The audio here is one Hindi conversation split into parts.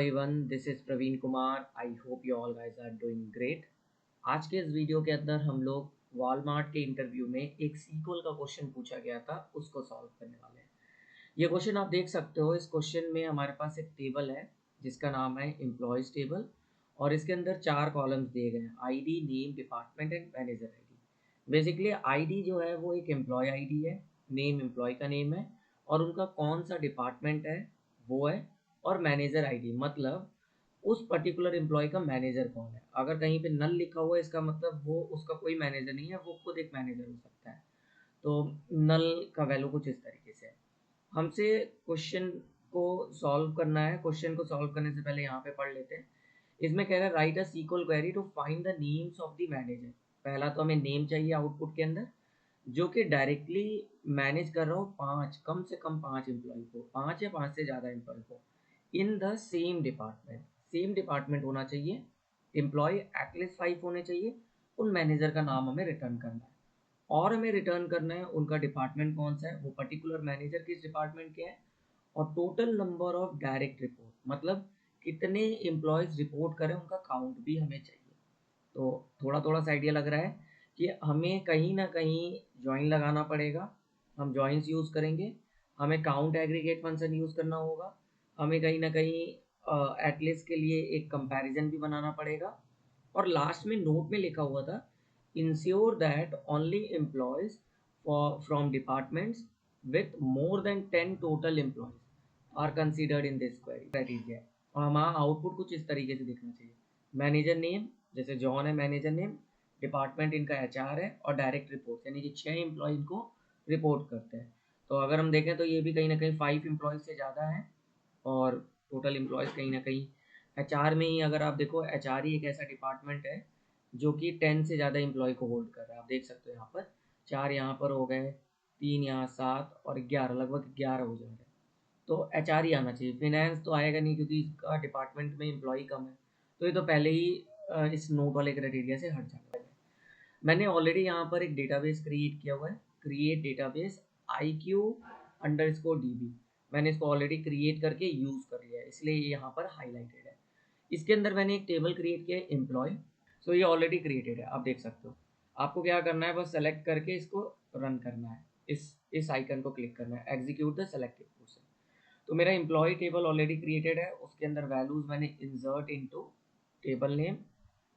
everyone, this is Praveen Kumar. I hope you all guys are doing great. आज के इस वीडियो के अंदर हम लोग वॉलमार्ट के इंटरव्यू में एक सीक्वल का क्वेश्चन पूछा गया था, उसको सॉल्व करने वाले हैं. ये क्वेश्चन आप देख सकते हो. इस क्वेश्चन में हमारे पास एक टेबल है जिसका नाम है एम्प्लॉयज टेबल और इसके अंदर 4 कॉलम्स दिए गए हैं: ID, name, department and manager ID. Basically ID जो है वो एक एम्प्लॉय आईडी है, नेम एम्प्लॉय का नेम है और उनका कौन सा डिपार्टमेंट है वो है, और मैनेजर आईडी मतलब उस पर्टिकुलर एम्प्लॉय का मैनेजर कौन है. अगर कहीं पे नल लिखा हुआ है इसका मतलब वो उसका कोई मैनेजर नहीं है, वो खुद एक मैनेजर हो सकता है. तो नल का वैल्यू कुछ इस तरीके से है. हमसे क्वेश्चन को सॉल्व करना है. क्वेश्चन को सॉल्व करने से पहले यहाँ पे पढ़ लेते हैं. इसमें कह रहा है write a SQL query to find the names of the manager. पहला तो हमें नेम चाहिए आउटपुट के अंदर, जो कि डायरेक्टली मैनेज कर रहा हो 5, कम से कम 5 एम्प्लॉय को, 5 या 5 से ज़्यादा एम्प्लॉय को in the same department. Same department होना चाहिए, एम्प्लॉय एटलीस्ट 5 होने चाहिए. उन मैनेजर का नाम हमें रिटर्न करना है और हमें रिटर्न करना है उनका डिपार्टमेंट कौन सा है, वो पर्टिकुलर मैनेजर किस डिपार्टमेंट के हैं, और total number of direct report मतलब कितने एम्प्लॉयज़ रिपोर्ट करें उनका काउंट भी हमें चाहिए. तो थोड़ा थोड़ा सा आइडिया लग रहा है कि हमें कहीं ना कहीं जॉइन लगाना पड़ेगा. हम जॉइंस यूज़ करेंगे, हमें काउंट एग्रीगेट फंक्शन यूज़ करना होगा, हमें कहीं ना कहीं एटलीस्ट के लिए एक कंपैरिजन भी बनाना पड़ेगा. और लास्ट में नोट में लिखा हुआ था ensure that only employees from departments with more than 10 total employees are considered in this criteria. और हमारा आउटपुट कुछ इस तरीके से दिखना चाहिए: मैनेजर नेम, जैसे जॉन है मैनेजर नेम, डिपार्टमेंट इनका एचआर है और डायरेक्ट रिपोर्ट यानी कि 6 एम्प्लॉय इनको रिपोर्ट करते हैं. तो अगर हम देखें तो ये भी कहीं ना कहीं 5 एम्प्लॉयज से ज़्यादा है और टोटल एम्प्लॉयज़ कहीं ना कहीं एचआर में ही, अगर आप देखो एचआर ही एक ऐसा डिपार्टमेंट है जो कि 10 से ज़्यादा एम्प्लॉय को होल्ड कर रहा है. आप देख सकते हो यहाँ पर 4 यहाँ पर हो गए, 3 यहाँ, 7 और 11, लगभग 11 हो जा रहे हैं. तो एचआर ही आना चाहिए. फिनेंस तो आएगा नहीं क्योंकि इसका डिपार्टमेंट में एम्प्लॉय कम है, तो ये तो पहले ही इस नोट वाले क्राइटेरिया से हट जाता है. मैंने ऑलरेडी यहाँ पर एक डेटाबेस क्रिएट किया हुआ है, क्रिएट डेटाबेस IQ_DB. मैंने इसको ऑलरेडी क्रिएट करके यूज़ कर लिया है, इसलिए ये यहाँ पर हाईलाइटेड है. इसके अंदर मैंने एक टेबल क्रिएट किया है एम्प्लॉय. सो ये ऑलरेडी क्रिएटेड है, आप देख सकते हो. आपको क्या करना है, बस सेलेक्ट करके इसको रन करना है, इस आइकन को क्लिक करना है, एग्जीक्यूट द सेलेक्टेड पर्सन. तो मेरा एम्प्लॉय टेबल ऑलरेडी क्रिएटेड है, उसके अंदर वैल्यूज़ मैंने insert into table name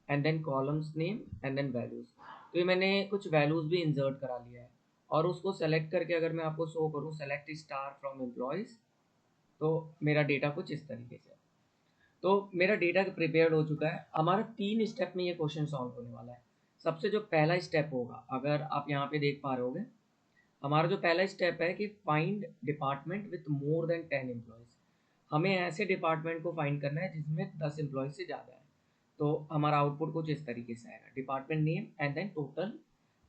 and then columns name and then values. तो ये मैंने कुछ वैल्यूज़ भी इंसर्ट करा लिया है और उसको सेलेक्ट करके अगर मैं आपको शो करूँ सेलेक्ट स्टार फ्रॉम एम्प्लॉयज़, तो मेरा डेटा कुछ इस तरीके से है. तो मेरा डेटा प्रिपेयर्ड हो चुका है. हमारा 3 स्टेप में ये क्वेश्चन सॉल्व होने वाला है. सबसे जो पहला स्टेप होगा, अगर आप यहाँ पे देख पा रहे होगे, हमारा जो पहला स्टेप है कि find department with more than 10 employees. हमें ऐसे डिपार्टमेंट को फाइंड करना है जिसमें 10 एम्प्लॉयज़ से ज़्यादा है. तो हमारा आउटपुट कुछ इस तरीके से आएगा: department name and then total.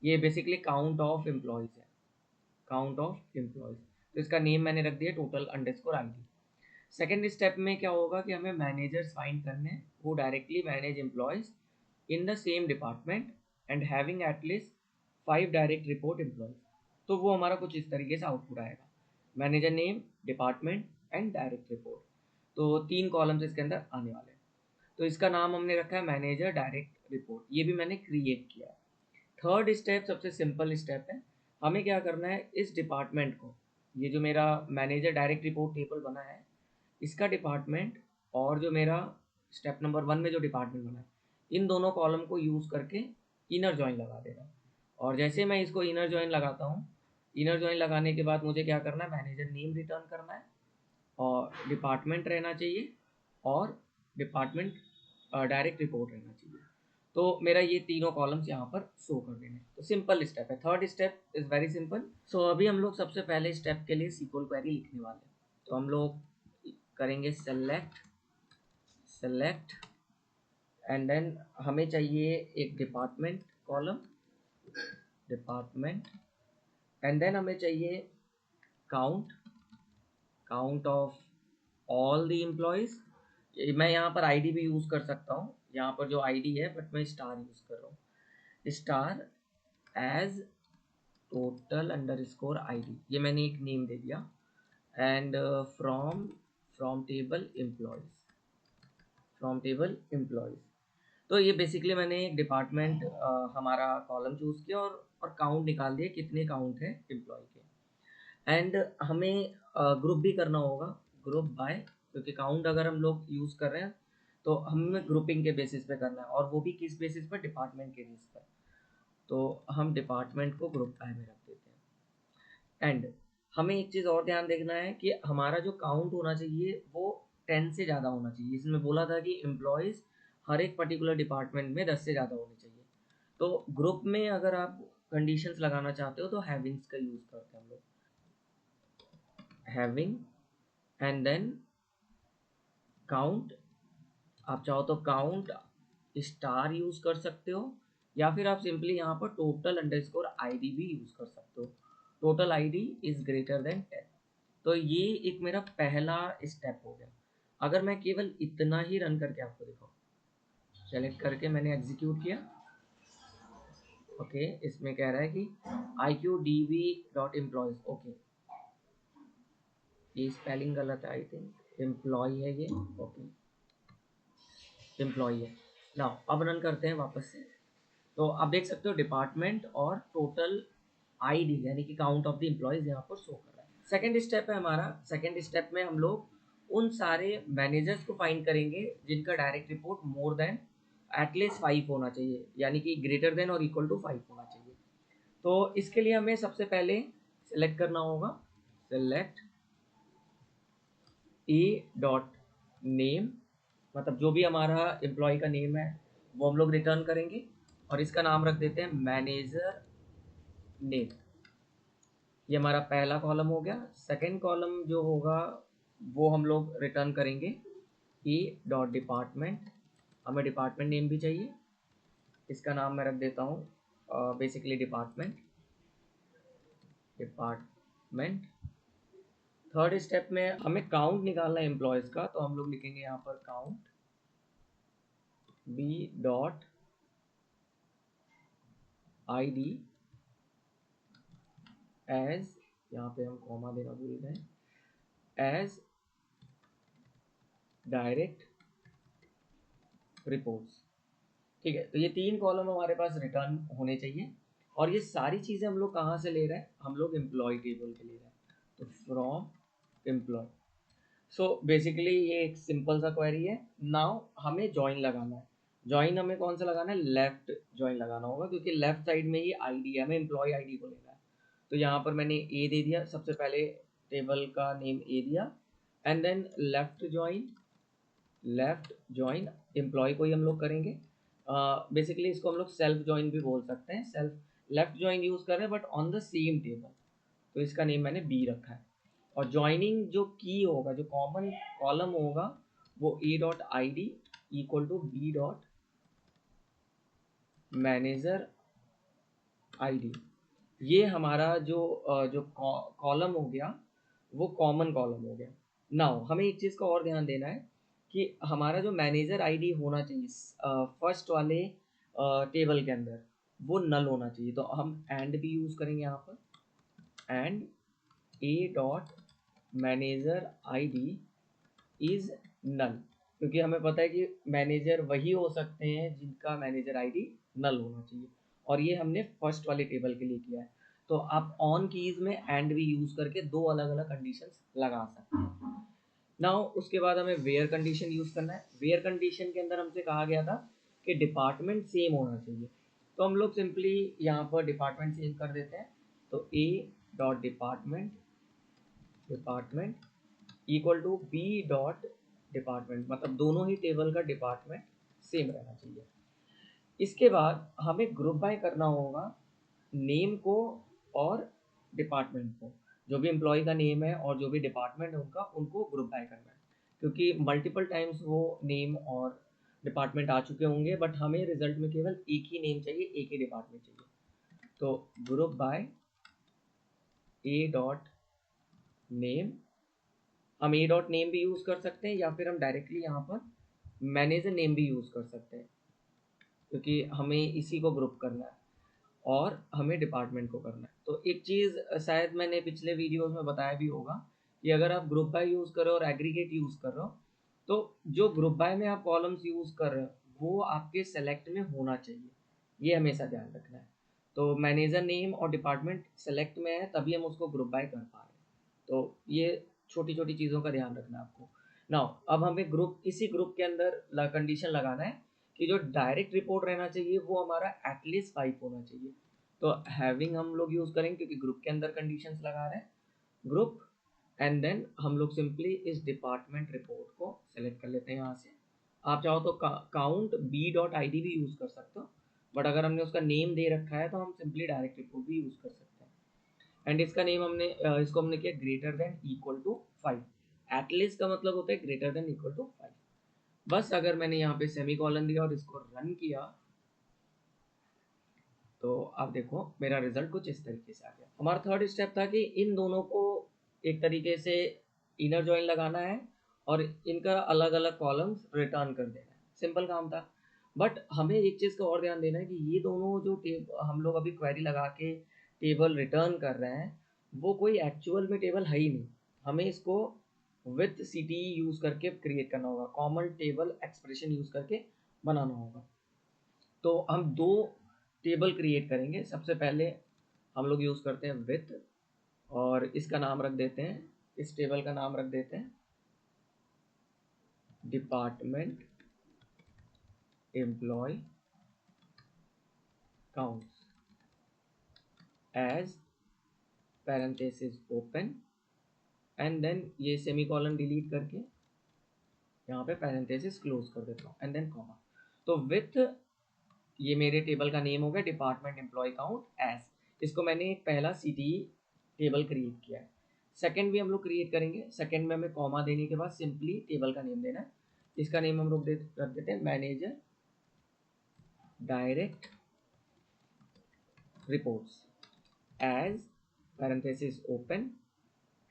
ये बेसिकली काउंट ऑफ एम्प्लॉयज़ है, काउंट ऑफ एम्प्लॉयज़. तो इसका नेम मैंने रख दिया total underscore ID. Second step में क्या होगा कि हमें मैनेजर्स फाइंड करने हैं वो directly manage employees in the same department and having at least 5 direct report employees. तो वो हमारा कुछ इस तरीके से आउटपुट आएगा: manager name, department and direct report. तो 3 कॉलम्स इसके अंदर आने वाले हैं. तो इसका नाम हमने रखा है मैनेजर डायरेक्ट रिपोर्ट. ये भी मैंने क्रिएट किया है. थर्ड स्टेप सबसे सिंपल स्टेप है. हमें क्या करना है, इस डिपार्टमेंट को, ये जो मेरा मैनेजर डायरेक्ट रिपोर्ट टेबल बना है, इसका डिपार्टमेंट और जो मेरा स्टेप नंबर 1 में जो डिपार्टमेंट बना है, इन दोनों कॉलम को यूज़ करके इनर जॉइन लगा देना. और जैसे मैं इसको इनर जॉइन लगाता हूँ, इनर जॉइन लगाने के बाद मुझे क्या करना है, मैनेजर नेम रिटर्न करना है और डिपार्टमेंट रहना चाहिए और डिपार्टमेंट डायरेक्ट रिपोर्ट रहना चाहिए. तो मेरा ये तीनों कॉलम्स यहाँ पर शो कर देने. तो सिंपल स्टेप है. Third step is very simple. So अभी हम लोग सबसे पहले स्टेप के लिए सीक्वल क्वेरी लिखने वाले हैं. तो हम लोग करेंगे सेलेक्ट एंड देन हमें चाहिए एक department column, department, and then हमें चाहिए count of all the employees. मैं यहाँ पर आईडी भी यूज़ कर सकता हूँ, यहाँ पर जो आईडी है, बट मैं स्टार यूज़ कर रहा हूँ, star as total underscore ID. ये मैंने एक नेम दे दिया. And from table employees. From table employees. तो ये बेसिकली मैंने एक डिपार्टमेंट हमारा कॉलम चूज़ किया और काउंट निकाल दिया कितने काउंट है एम्प्लॉय के। एंड हमें ग्रुप भी करना होगा, ग्रुप बाय, क्योंकि काउंट अगर हम लोग यूज़ कर रहे हैं तो हमें ग्रुपिंग के बेसिस पे करना है, और वो भी किस बेसिस पर, डिपार्टमेंट के बेसिस पर। तो हम डिपार्टमेंट को ग्रुप बाय में रख देते हैं। एंड हमें एक चीज़ और ध्यान देखना है कि हमारा जो काउंट होना चाहिए वो 10 से ज़्यादा होना चाहिए। इसमें बोला था कि एम्प्लॉयज़ हर एक पर्टिकुलर डिपार्टमेंट में 10 से ज़्यादा होने चाहिए। तो ग्रुप में अगर आप कंडीशंस लगाना चाहते हो तो हैविंग्स का यूज़ करते हैं हम लोग, हैविंग एंड देन काउंट। आप चाहो तो काउंट स्टार यूज़ कर सकते हो, या फिर आप सिंपली यहाँ पर टोटल अंडरस्कोर आईडी भी यूज़ कर सकते हो। Total ID is greater than 10। तो ये एक मेरा पहला स्टेप हो गया। अगर मैं केवल इतना ही रन करके आपको दिखाऊँ, सेलेक्ट करके मैंने एग्जीक्यूट किया, ओके, इसमें कह रहा है कि iqdb.employees, ओके, ये स्पेलिंग गलत है, आई थिंक एम्प्लॉय है ये, ओके, एम्प्लॉय है ना। अब रन करते हैं वापस से। तो आप देख सकते हो डिपार्टमेंट और टोटल आईडी यानी कि काउंट ऑफ द एम्प्लॉयज यहाँ पर शो कर रहा है। सेकंड स्टेप है हमारा। सेकंड स्टेप में हम लोग उन सारे मैनेजर्स को फाइंड करेंगे जिनका direct report more than at least 5 होना चाहिए, यानी कि ग्रेटर देन और इक्वल टू 5 होना चाहिए। तो इसके लिए हमें सबसे पहले सेलेक्ट करना होगा, सेलेक्ट ए डॉट नेम, मतलब जो भी हमारा एम्प्लॉय का नेम है वो हम लोग रिटर्न करेंगे, और इसका नाम रख देते हैं मैनेजर नेम। ये हमारा पहला कॉलम हो गया। सेकंड कॉलम जो होगा वो हम लोग रिटर्न करेंगे ई डॉट डिपार्टमेंट। हमें डिपार्टमेंट नेम भी चाहिए, इसका नाम मैं रख देता हूँ basically department, department. Third step में हमें काउंट निकालना है एम्प्लॉयज़ का, तो हम लोग लिखेंगे यहाँ पर count B dot I D as, यहाँ पे हम कॉमा देना भूल गए, एज डायरेक्ट रिपोर्ट्स। ठीक है, तो ये 3 कॉलम हमारे पास रिटर्न होने चाहिए, और ये सारी चीज़ें हम लोग कहाँ से ले रहे हैं, हम लोग एम्प्लॉय टेबल के ले रहे हैं, तो फ्रॉम एम्प्लॉय। सो बेसिकली ये एक सिंपल सा क्वेरी है। नाउ हमें ज्वाइन लगाना है। ज्वाइन हमें कौन सा लगाना है, लेफ्ट ज्वाइन लगाना होगा, क्योंकि लेफ्ट साइड में ही आईडी है, हमें एम्प्लॉय आईडी को लेना है। तो यहाँ पर मैंने ए दे दिया, सबसे पहले टेबल का नेम ए दिया, and then left join, left join employee को ही हम लोग करेंगे। बेसिकली इसको हम लोग सेल्फ ज्वाइन भी बोल सकते हैं, सेल्फ लेफ्ट ज्वाइन यूज़ कर रहे हैं but on the same table, तो इसका नेम मैंने बी रखा है। और ज्वाइनिंग जो की होगा, जो कॉमन कॉलम होगा, वो A dot I D equal to B dot manager I D. ये हमारा जो कॉलम हो गया वो कॉमन कॉलम हो गया। नाउ हमें एक चीज़ का और ध्यान देना है कि हमारा जो मैनेजर आईडी होना चाहिए फर्स्ट वाले टेबल के अंदर, वो नल होना चाहिए। तो हम एंड भी यूज़ करेंगे यहाँ पर, and a dot manager ID is null, क्योंकि हमें पता है कि मैनेजर वही हो सकते हैं जिनका मैनेजर आईडी नल होना चाहिए, और ये हमने फर्स्ट वाले टेबल के लिए किया है। तो आप ऑन कीज में एंड भी यूज़ करके दो अलग अलग कंडीशंस लगा सकते हैं। नाउ उसके बाद हमें वेयर कंडीशन यूज़ करना है। वेयर कंडीशन के अंदर हमसे कहा गया था कि डिपार्टमेंट सेम होना चाहिए, तो हम लोग सिंपली यहाँ पर डिपार्टमेंट सेम कर देते हैं। तो A dot department, department equal to B dot department, मतलब दोनों ही टेबल का डिपार्टमेंट सेम रहना चाहिए। इसके बाद हमें ग्रुप बाय करना होगा नेम को और डिपार्टमेंट को। जो भी एम्प्लॉय का नेम है और जो भी डिपार्टमेंट है उनका, उनको ग्रुप बाय करना है, क्योंकि मल्टीपल टाइम्स वो नेम और डिपार्टमेंट आ चुके होंगे, बट हमें रिजल्ट में केवल एक ही नेम चाहिए, एक ही डिपार्टमेंट चाहिए। तो group by A dot name, हम ए डॉट नेम भी यूज़ कर सकते हैं, या फिर हम डायरेक्टली यहाँ पर मैनेजर नेम भी यूज़ कर सकते हैं, क्योंकि हमें इसी को ग्रुप करना है और हमें डिपार्टमेंट को करना है। तो एक चीज़ शायद मैंने पिछले वीडियोस में बताया भी होगा कि अगर आप ग्रुप बाय यूज़ कर रहे हो और एग्रीगेट यूज़ कर रहे हो, तो जो ग्रुप बाय में आप कॉलम्स यूज़ कर रहे हो वो आपके सेलेक्ट में होना चाहिए, ये हमेशा ध्यान रखना है। तो मैनेजर नेम और डिपार्टमेंट सेलेक्ट में है तभी हम उसको ग्रुप बाय कर पा रहे हैं। तो ये छोटी छोटी चीज़ों का ध्यान रखना है आपको। नाउ अब हमें ग्रुप, इसी ग्रुप के अंदर कंडीशन लगाना है कि जो डायरेक्ट रिपोर्ट रहना चाहिए वो हमारा एटलीस्ट 5 होना चाहिए। तो हैविंग हम लोग यूज़ करेंगे क्योंकि ग्रुप के अंदर कंडीशंस लगा रहे हैं, ग्रुप, एंड देन हम लोग सिंपली इस डिपार्टमेंट रिपोर्ट को सेलेक्ट कर लेते हैं यहाँ से। आप चाहो तो count B dot I D भी यूज़ कर सकते हो, बट अगर हमने उसका नेम दे रखा है तो हम सिंपली डायरेक्ट रिपोर्ट भी यूज़ कर सकते हैं। एंड इसका नेम हमने इसको हमने किया greater than equal to 5। At least का मतलब होता है ग्रेटर देन इक्वल टू 5। बस अगर मैंने यहाँ पे सेमी कॉलन दिया और इसको रन किया तो आप देखो मेरा रिजल्ट कुछ इस तरीके से आ गया। हमारा थर्ड स्टेप था कि इन दोनों को एक तरीके से इनर जॉइन लगाना है और इनका अलग अलग कॉलम्स रिटर्न कर देना है। सिंपल काम था, बट हमें एक चीज़ का और ध्यान देना है कि ये दोनों जो हम लोग अभी क्वेरी लगा के टेबल रिटर्न कर रहे हैं वो कोई एक्चुअल में टेबल है ही नहीं। हमें इसको विथ सी टी यूज़ करके क्रिएट करना होगा, कॉमन टेबल एक्सप्रेशन यूज़ करके बनाना होगा। तो हम दो टेबल क्रिएट करेंगे। सबसे पहले हम लोग यूज़ करते हैं विथ, और इसका नाम रख देते हैं, इस टेबल का नाम रख देते हैं department employee counts as parenthesis open, and then ये सेमीकोलन डिलीट करके यहाँ पे पैरेंथेसिस क्लोज कर देता हूँ, एंड देन कॉमा। तो विथ ये मेरे टेबल का नेम हो गया डिपार्टमेंट एम्प्लॉय काउंट एज, इसको मैंने एक पहला सी टेबल क्रिएट किया है। सेकंड भी हम लोग क्रिएट करेंगे। सेकंड में हमें कॉमा देने के बाद सिंपली टेबल का नेम देना है। इसका नेम हम लोग रख देते हैं manager direct reports as parenthesis open,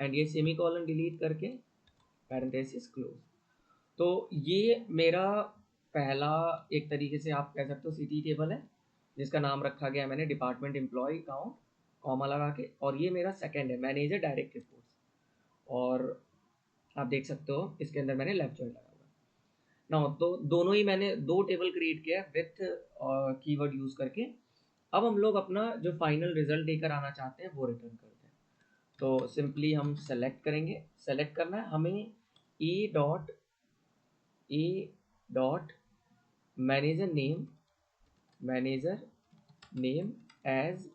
and ये सेमी कॉलन डिलीट करके पैरेंथेसिस क्लोज। तो ये मेरा पहला एक तरीके से आप कह सकते हो सी टेबल है जिसका नाम रखा गया मैंने डिपार्टमेंट एम्प्लॉय काउंट कॉमा लगा के, और ये मेरा सेकंड है मैनेजर डायरेक्ट रिपोर्ट्स। और आप देख सकते हो इसके अंदर मैंने लेफ्ट जॉइन लगा हुआ है ना। तो दोनों ही मैंने दो टेबल क्रिएट किया है विथ कीवर्ड यूज करके। अब हम लोग अपना जो फाइनल रिजल्ट लेकर आना चाहते हैं वो रिटर्न करते हैं। तो सिंपली हम सेलेक्ट करेंगे, सेलेक्ट करना है हमें A dot manager name, manager name as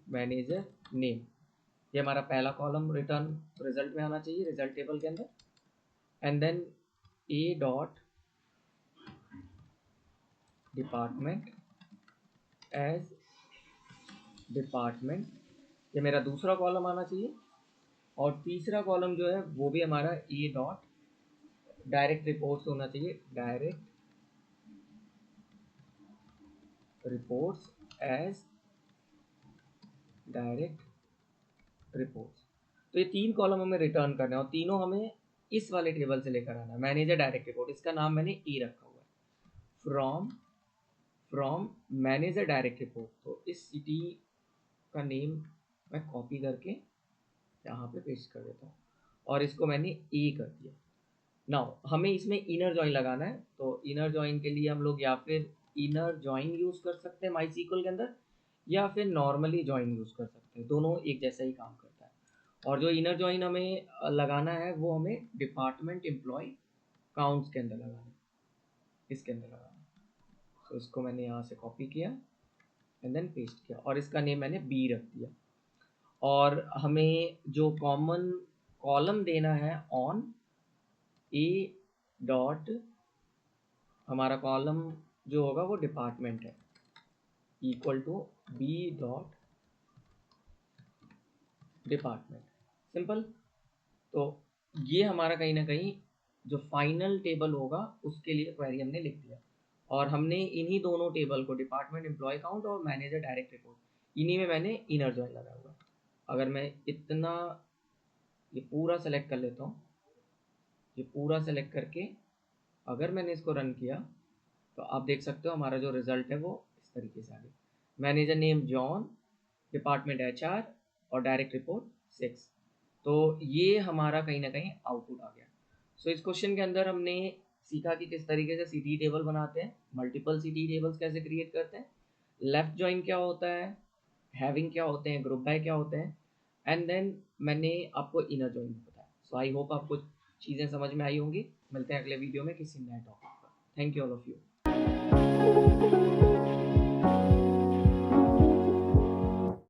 manager name, ये हमारा पहला कॉलम रिटर्न रिजल्ट में आना चाहिए रिजल्ट टेबल के अंदर। And then A dot department as department, ये मेरा दूसरा कॉलम आना चाहिए। और तीसरा कॉलम जो है वो भी हमारा ए डॉट डायरेक्ट रिपोर्ट्स होना चाहिए, direct reports as direct reports. तो ये तीन कॉलम हमें रिटर्न करना है और तीनों हमें इस वाले टेबल से लेकर आना है। मैनेजर डायरेक्ट रिपोर्ट, इसका नाम मैंने ए रखा हुआ है। फ्रॉम मैनेजर डायरेक्ट रिपोर्ट, तो इस सिटी का नेम मैं कॉपी करके यहाँ पे पेस्ट कर देता हूँ और इसको मैंने ए कर दिया। नाउ हमें इसमें इनर जॉइन लगाना है, तो इनर जॉइन के लिए हम लोग या फिर इनर जॉइन यूज़ कर सकते हैं माईसीक्वल के अंदर, या फिर नॉर्मली जॉइन यूज़ कर सकते हैं, दोनों एक जैसा ही काम करता है। और जो इनर जॉइन हमें लगाना है वो हमें डिपार्टमेंट एम्प्लॉय काउंट्स के अंदर लगाना है, इसके अंदर लगाना है। तो इसको मैंने यहाँ से कॉपी किया एंड देन पेस्ट किया और इसका नेम मैंने बी रख दिया। और हमें जो कॉमन कॉलम देना है ऑन ए डॉट, हमारा कॉलम जो होगा वो डिपार्टमेंट है, equal to B dot department, simple. तो ये हमारा कहीं ना कहीं जो फाइनल टेबल होगा उसके लिए क्वेरी हमने लिख दिया। और हमने इन्हीं दोनों टेबल को डिपार्टमेंट एम्प्लॉय काउंट और मैनेजर डायरेक्ट रिपोर्ट इन्हीं में मैंने इनर जॉइन लगाया हुआ है। अगर मैं इतना ये पूरा सेलेक्ट कर लेता हूँ, ये पूरा सेलेक्ट करके अगर मैंने इसको रन किया तो आप देख सकते हो हमारा जो रिजल्ट है वो इस तरीके से आ गया। Manager name John, department HR और डायरेक्ट रिपोर्ट 6। तो ये हमारा कहीं ना कहीं आउटपुट आ गया। सो इस क्वेश्चन के अंदर हमने सीखा कि किस तरीके से सीटी टेबल बनाते हैं, मल्टीपल सीटी टेबल्स कैसे क्रिएट करते हैं, लेफ्ट जॉइन क्या होता है, हैविंग क्या होते हैं, ग्रुप बाय क्या होते हैं, एंड देन मैंने आपको इनर जॉइन बताया। सो आई होप आपको चीज़ें समझ में आई होंगी। मिलते हैं अगले वीडियो में किसी नए टॉपिक पर। Thank you all of you.